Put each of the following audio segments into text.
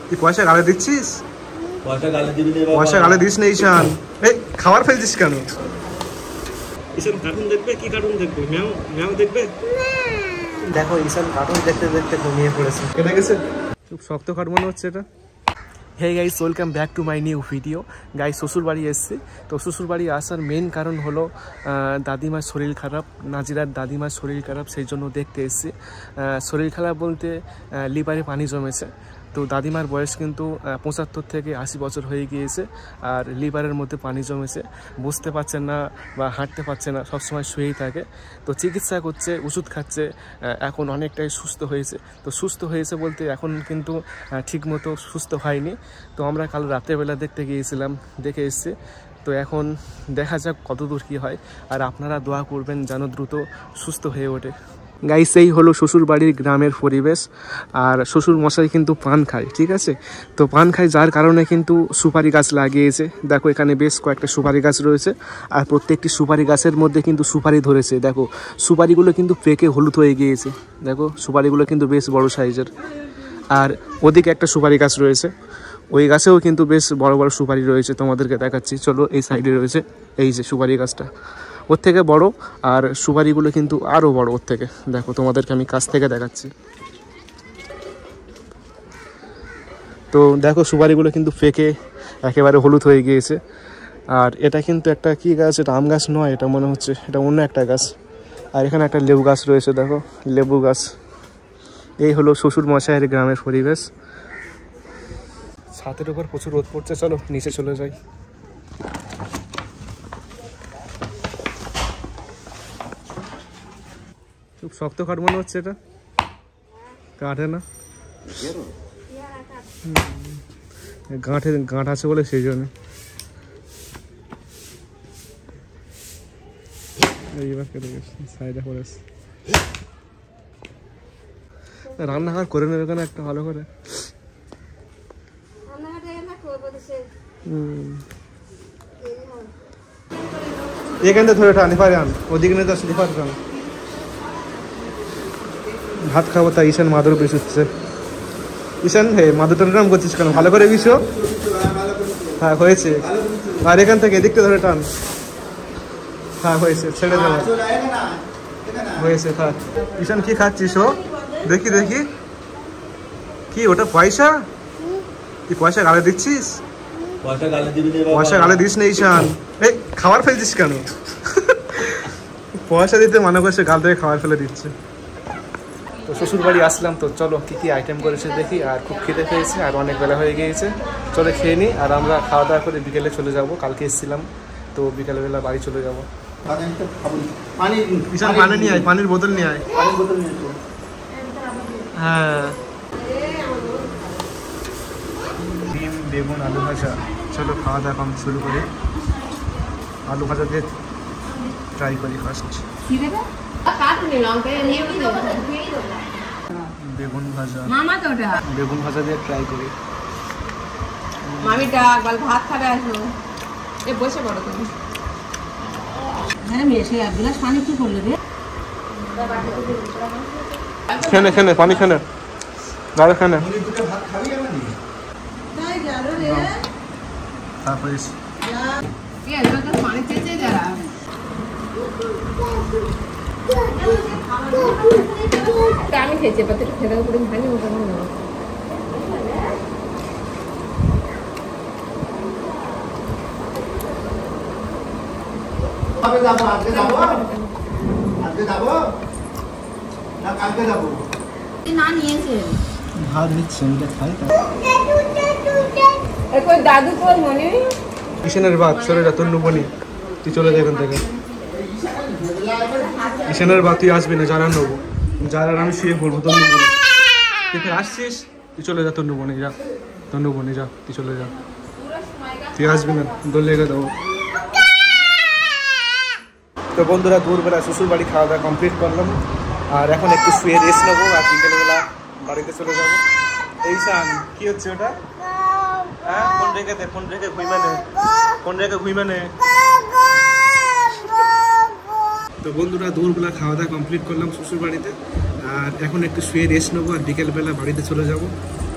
তুই পয়সা গালে দিচ্ছিস? পয়সা গালে দিস না ঈশান। এই খাবার ফেলছিস কেন? ঈশান কার্টুন দেখবে? কি কার্টুন দেখবে? ম্যাও ম্যাও দেখবে? দেখো ঈশান কার্টুন দেখতে দেখতে ঘুমিয়ে পড়েছে। কেটে গেছে? খুব শক্ত কাট মনে হচ্ছে এটা। Hey guys, welcome back to my new video. Guys শ্বশুরবাড়ি এসেছি। তো শ্বশুরবাড়ি আসার মেন কারণ হলো দাদিমার শরীর খারাপ, নাজিরার দাদিমার শরীর খারাপ, সেই জন্য দেখতে এসেছি। শরীর খারাপ বলতে লিভারে পানি জমেছে। তো দাদিমার বয়স কিন্তু 75 থেকে 80 বছর হয়ে গিয়েছে, আর লিভারের মধ্যে পানি জমেছে, বুঝতে পারছেন না বা হাঁটতে পারছে না, সবসময় শুয়েই থাকে। তো চিকিৎসা করছে, ওষুধ খাচ্ছে, এখন অনেকটাই সুস্থ হয়েছে। তো সুস্থ হয়েছে বলতে এখন কিন্তু ঠিকমতো সুস্থ হয়নি। তো আমরা কাল রাত্রেবেলা দেখতে গিয়েছিলাম, দেখে এসেছি। তো এখন দেখা যাক কতদূর কী হয়, আর আপনারা দোয়া করবেন যেন দ্রুত সুস্থ হয়ে ওঠে। গাইস, এই হলো শ্বশুরবাড়ির গ্রামের পরিবেশ। আর শ্বশুর মশাই কিন্তু পান খায়, ঠিক আছে? তো পান খায় যার কারণে কিন্তু সুপারি গাছ লাগিয়েছে। দেখো এখানে বেশ কয়েকটা সুপারি গাছ রয়েছে, আর প্রত্যেকটি সুপারি গাছের মধ্যে কিন্তু সুপারি ধরেছে। দেখো সুপারিগুলো কিন্তু পেকে হলুদ হয়ে গিয়েছে। দেখো সুপারিগুলো কিন্তু বেশ বড় সাইজের। আর ওদিকে একটা সুপারি গাছ রয়েছে, ওই গাছেও কিন্তু বেশ বড় বড় সুপারি রয়েছে। তোমাদেরকে দেখাচ্ছি, চলো। এই সাইডে রয়েছে এই যে সুপারি গাছটা, ওর থেকে বড়, আর সুপারিগুলো কিন্তু আরও বড় ওর থেকে। দেখো তোমাদেরকে আমি কাছ থেকে দেখাচ্ছি। তো দেখো সুপারিগুলো কিন্তু পেকে একেবারে হলুদ হয়ে গিয়েছে। আর এটা কিন্তু একটা কি গাছ, এটা আম গাছ নয়, এটা মনে হচ্ছে এটা অন্য একটা গাছ। আর এখানে একটা লেবু গাছ রয়েছে, দেখো লেবু গাছ। এই হলো শ্বশুর মশাইয়ের গ্রামের পরিবেশ। ছাদের উপর প্রচুর রোদ পড়ছে, চলো নিচে চলে যাই। খুব শক্ত কাঠ মনে হচ্ছে এটা, কাঠে না, গাঁট আছে বলে সেই জন্য। রান্নাঘর করে নেবে কেন একটা ভালো করে। এখান থেকে ধরে টান, এপারে আন, ওদিকে নিয়ে তো স্লিপার টান। ভাত খাবো তাই ঈশান মাদুর বিছুচ্ছে। ঈশান হে মাদুরটা টান করছিস কেন? ভালো করে বিছো। হ্যাঁ হয়েছে। আর এখান থেকে এদিকটা ধরে টান। হ্যাঁ হয়েছে, ছেড়ে দেবো। হয়েছে, থাক। ঈশান কি খাচ্ছিস? ও দেখি দেখি, কি ওটা? পয়সা? তুই পয়সা গালে দিচ্ছিস? পয়সা গালে দিস না ঈশান। এই খাবার ফেলছিস কেন? পয়সা দিতে মনে করছে, গাল থেকে খাবার ফেলে দিচ্ছে। তো শ্বশুরবাড়ি আসলাম, তো চলো কী কী আইটেম করেছে দেখি। আর খুব খেতে পেয়েছে, আর অনেক বেলা হয়ে গিয়েছে, চলো খেয়ে নিই। আর আমরা খাওয়া দাওয়া করে বিকেলে চলে যাব, কালকে এসেছিলাম তো বিকেলবেলা বাড়ি চলে যাবো। পানি নিয়ে আয়, পানির বোতল নিয়ে আয়। হ্যাঁ, ডিম, বেগুন, আলু ভাজা। চলো খাওয়া দাওয়া কম শুরু করি। আলু ভাজা দিয়ে ট্রাই করি ফার্স্ট। বেগুন ভাজা, বেগুন ভাজা দিয়ে ট্রাই করি। মামিটা একবার ভাত খাবে, আসো। এ বসে পড়ো তুমি। হ্যাঁ মেশে এক গ্লাস পানি কি করলে রে? খেনে খেনে পানি খেনে, দাঁড়া খেনে। তারপরে পানি চেয়েছে যারা। আমি খেয়েছি, এবার একটু খেতে করে ভালো মতো না। ভাত নিচ্ছে, খাই। দাদু তোর মনে ঈশানের ভাত সরে যা, তোর নেবনি, তুই চলে যা এখান থেকে। ঈশানের ভাত তুই আসবি না, যারা নেবো, যারা আমি শুয়ে পড়বো, তোর নেবো। তুই আসছিস, তুই চলে যা, তোর নেবো নি, যা তোর নেবো নি, যা তুই চলে যা, তুই আসবি না, দোল লেগে দেবো। তো বন্ধুরা, দুপুরবেলা শ্বশুরবাড়ি খাওয়া দাওয়া কমপ্লিট করলাম, আর এখন একটু শুয়ে রেস্ট নেবো, আর বিকেলবেলা বাড়িতে চলে যাবো। ঈশান কি হচ্ছে ওটা? হ্যাঁ, ফোন রেখে দে, ফোন রেখে ঘুই মানে, ফোন রেখে ঘুই মানে। তো বন্ধুরা, দুপুরবেলা খাওয়া দাওয়া কমপ্লিট করলাম শ্বশুরবাড়িতে, আর এখন একটু শুয়ে রেস্ট নেবো, আর বিকেলবেলা বাড়িতে চলে যাব।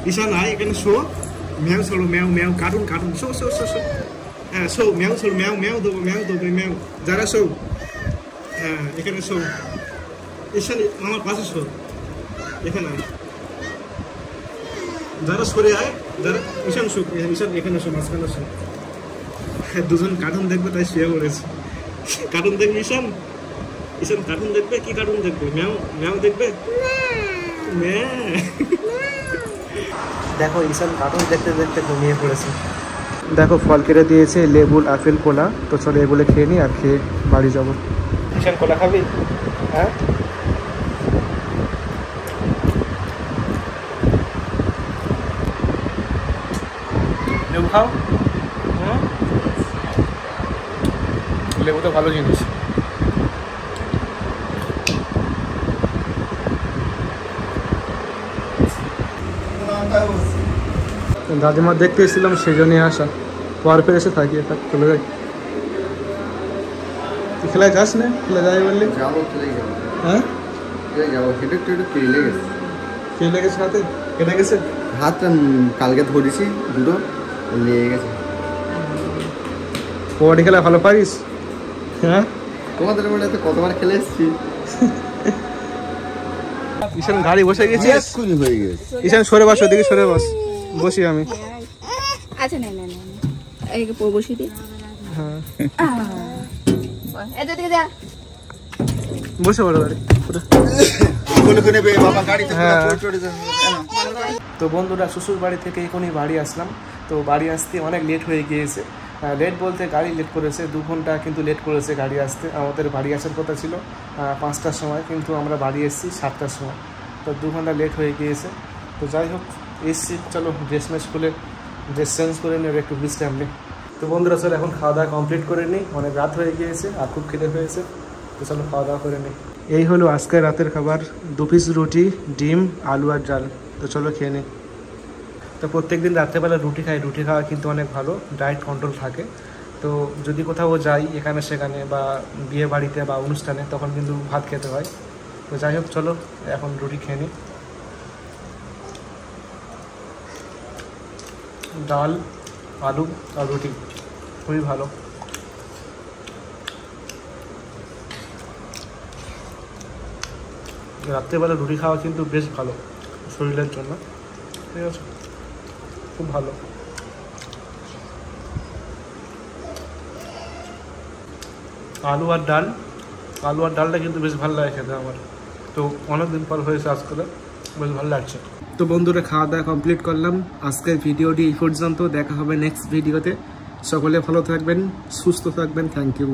ঈশান আয় এখানে শো ম্যাও চলো meow meow cartoon cartoon show show show show হ্যাঁ শো ম্যাও চলো ম্যাও ম্যাও দেবো ম্যাও যারা শো হ্যাঁ এখানে শো ঈশান আমার পাশে শো এখানে আয় যারা সরে আয় যারা ঈশান শো ঈশান এখানে শো মাঝখানে শো দুজন কার্টুন দেখবে তাই শুয়ে পড়েছে কার্টুন দেখবে ঈশান ঈশান কার্টুন দেখবে কি কার্টুন দেখবে ম্যাও ম্যাও দেখবে দেখো ঈশান কার্টুন দেখতে দেখতে ঘুমিয়ে পড়েছে দেখো ফল কেটে দিয়েছে লেবু আপেল কলা তো চলো এগুলো খেয়ে নিই আর খেয়ে বাড়ি যাবো ঈশান কলা খাবি হ্যাঁ লেবু খাও লেবু তো ভালো জিনিস দাদিমা দেখতে এসেছিলাম সেই জন্যই আসা পর ফের এসে থাকি চলে যাই তুই খেলায় যাস না খেলে যাই বললি হ্যাঁ কে লেগেছে হাতে কেটে গেছে হাত কালকে ধরেছি দুটো লেগে গেছে কবাডি খেলা ভালো পারিস হ্যাঁ তোমাদের বলে কতবার খেলে এসেছি ঈশান গাড়ি বসে গেছে হয়ে গেছে ঈশান সরে বস ওদিকে সরে বস বসি আমি আচ্ছা না না না এই বসি দি হ্যাঁ এই দিকে যা বসে পড়ো গাড়ি তো বন্ধুরা শ্বশুর বাড়ি থেকে এখনই বাড়ি আসলাম তো বাড়ি আসতে অনেক লেট হয়ে গিয়েছে লেট বলতে গাড়ি লেট করেছে 2 ঘন্টা কিন্তু লেট করেছে গাড়ি আসতে আমাদের বাড়ি আসার কথা ছিল 5টার সময় কিন্তু আমরা বাড়ি এসেছি 7টার সময় তো 2 ঘন্টা লেট হয়ে গিয়েছে তো যাই হোক এসছি চলো ড্রেস খুলে ড্রেস চেঞ্জ করে নিয়ে একটু বিশ্রাম নিই তো বন্ধুরা চলো এখন খাওয়া দাওয়া কমপ্লিট করে নিই অনেক রাত হয়ে গিয়েছে আর খুব খিদে হয়েছে তো চলো খাওয়া দাওয়া করে নিই এই হলো আজকের রাতের খাবার 2 পিস রুটি ডিম আলু আর ডাল তো চলো খেয়ে নিই তো প্রত্যেকদিন রাত্রেবেলা রুটি খাই রুটি খাওয়া কিন্তু অনেক ভালো ডায়েট কন্ট্রোল থাকে তো যদি কোথাও যাই এখানে সেখানে বা বিয়ে বাড়িতে বা অনুষ্ঠানে তখন কিন্তু ভাত খেতে হয় তো যাই হোক চলো এখন রুটি খেয়ে নিই ডাল আলু আর রুটি খুবই ভালো রাত্রেবেলা রুটি খাওয়া কিন্তু বেশ ভালো শরীরের জন্য ঠিক আছে খুব ভালো আলু আর ডালটা কিন্তু বেশ ভালো লাগে খেতে আমার তো অনেকদিন পর হয়েছে আজকে বেশ ভালো লাগছে তো বন্ধুরা খাওয়া দাওয়া কমপ্লিট করলাম আজকের ভিডিওটি এই পর্যন্ত দেখা হবে নেক্সট ভিডিওতে সকলে ভালো থাকবেন সুস্থ থাকবেন থ্যাংক ইউ